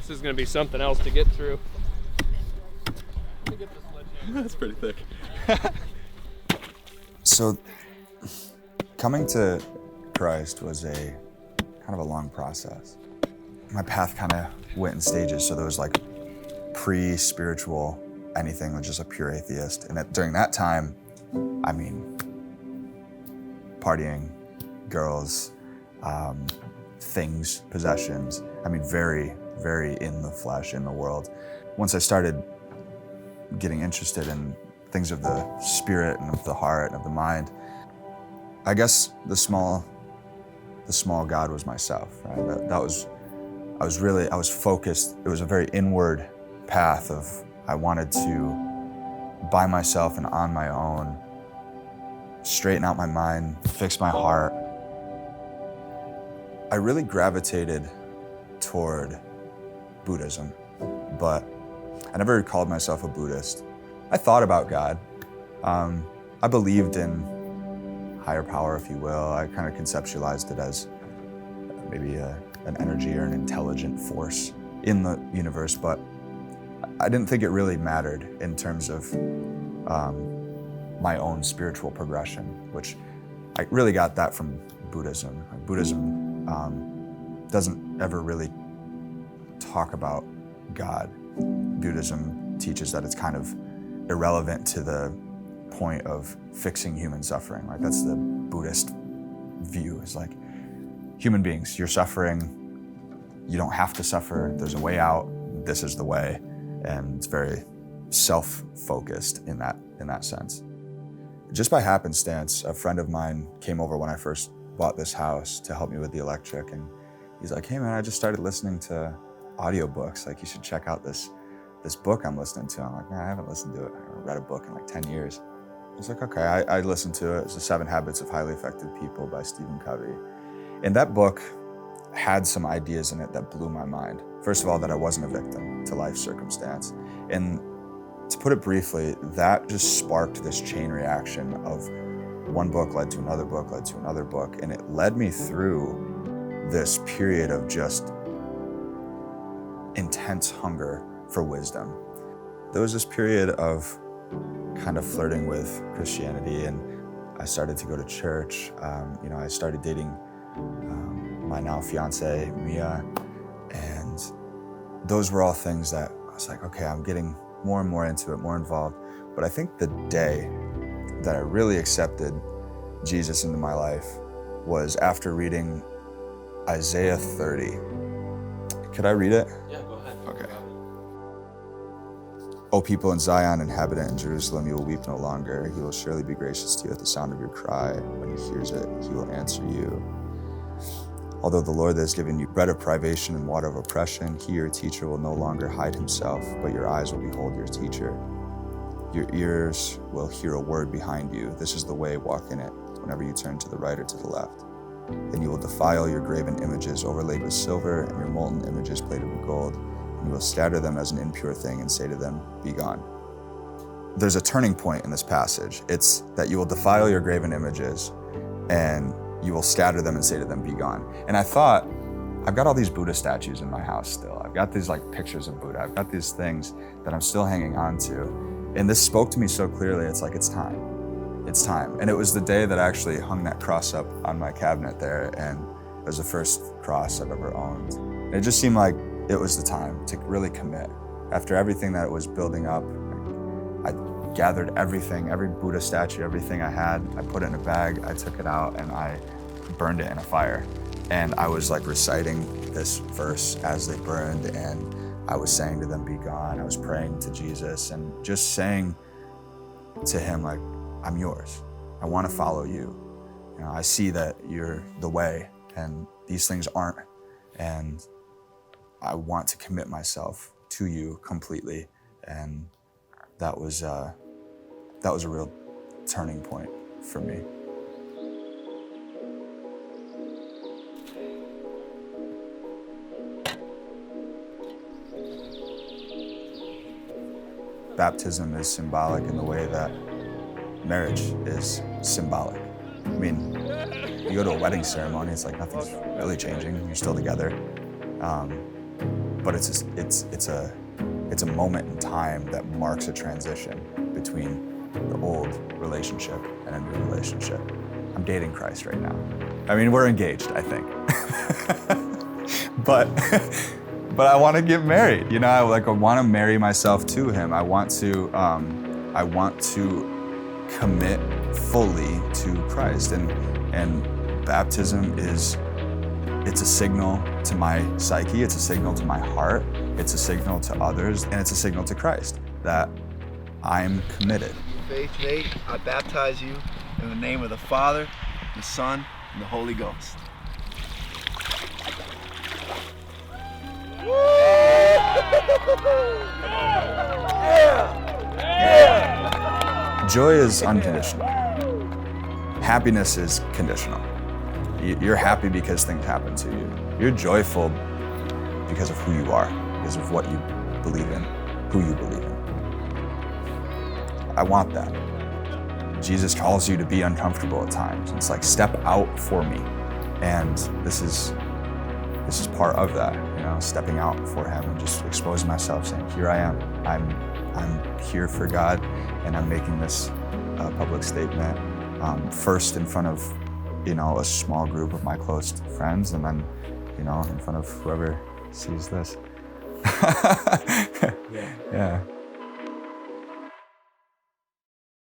This is going to be something else to get through. Let me get this sledgehammer. That's pretty thick. So, coming to Christ was a kind of a long process. My path kind of went in stages, so there was like pre-spiritual anything, was just a pure atheist. And during that time, I mean, partying, girls, things, possessions. I mean, very, very in the flesh, in the world. Once I started getting interested in things of the spirit and of the heart and of the mind, I guess the small God was myself, right? I was focused. It was a very inward path of, I wanted to, by myself and on my own, straighten out my mind, fix my heart. I really gravitated toward Buddhism, but I never called myself a Buddhist. I thought about God. I believed in higher power, if you will. I kind of conceptualized it as maybe an energy or an intelligent force in the universe, but I didn't think it really mattered in terms of my own spiritual progression, which I really got that from Buddhism. Buddhism doesn't ever really talk about God. Buddhism teaches that it's kind of irrelevant to the point of fixing human suffering. Like, that's the Buddhist view. It's like, human beings, you're suffering, you don't have to suffer, there's a way out, this is the way. And it's very self-focused in that sense. Just by happenstance, a friend of mine came over when I first bought this house to help me with the electric, and he's like, "Hey man, I just started listening to audiobooks, like you should check out this book I'm listening to." I'm like, "Man, I haven't listened to it. I haven't read a book in like 10 years. I was like, okay, I listened to it. It's The 7 Habits of Highly Effective People by Stephen Covey. And that book had some ideas in it that blew my mind. First of all, that I wasn't a victim to life circumstance. And to put it briefly, that just sparked this chain reaction of one book led to another book, led to another book. And it led me through this period of just intense hunger for wisdom. There was this period of kind of flirting with Christianity, and I started to go to church. I started dating my now fiance, Mia, and those were all things that I was like, okay, I'm getting more and more into it, more involved. But I think the day that I really accepted Jesus into my life was after reading Isaiah 30. Could I read it? Yeah, go ahead. Okay. O people in Zion, inhabitant in Jerusalem, you will weep no longer. He will surely be gracious to you at the sound of your cry. When he hears it, he will answer you. Although the Lord has given you bread of privation and water of oppression, he, your teacher, will no longer hide himself, but your eyes will behold your teacher. Your ears will hear a word behind you. This is the way, walk in it, whenever you turn to the right or to the left. Then you will defile your graven images overlaid with silver and your molten images plated with gold, and you will scatter them as an impure thing and say to them, be gone. There's a turning point in this passage. It's that you will defile your graven images and you will scatter them and say to them, be gone. And I thought, I've got all these Buddha statues in my house still. I've got these like pictures of Buddha. I've got these things that I'm still hanging on to. And this spoke to me so clearly. It's like, it's time. It's time. And it was the day that I actually hung that cross up on my cabinet there, and it was the first cross I've ever owned. And it just seemed like it was the time to really commit. After everything that it was building up, I gathered everything, every Buddha statue, everything I had, I put it in a bag, I took it out, and I burned it in a fire. And I was like reciting this verse as they burned, and I was saying to them, be gone. I was praying to Jesus and just saying to him, like, I'm yours. I want to follow you. You know, I see that you're the way and these things aren't. And I want to commit myself to you completely. And that was a real turning point for me. Baptism is symbolic in the way that marriage is symbolic. I mean, you go to a wedding ceremony, it's like nothing's really changing. You're still together. but it's a moment in time that marks a transition between the old relationship and a new relationship. I'm dating Christ right now. I mean, we're engaged, I think. but I want to get married. You know, I want to marry myself to him. I want to commit fully to Christ, and baptism it's a signal to my psyche, it's a signal to my heart, it's a signal to others, and it's a signal to Christ that I'm committed. Faith, Nate, I baptize you in the name of the Father, the Son, and the Holy Ghost. Joy is unconditional. Happiness is conditional. You're happy because things happen to you. You're joyful because of who you are, because of what you believe in, who you believe in. I want that. Jesus calls you to be uncomfortable at times. It's like, step out for me. And this is part of that, you know, stepping out for him and just exposing myself, saying, here I am. I'm here for God, and I'm making this public statement first in front of, you know, a small group of my close friends, and then, you know, in front of whoever sees this. Yeah.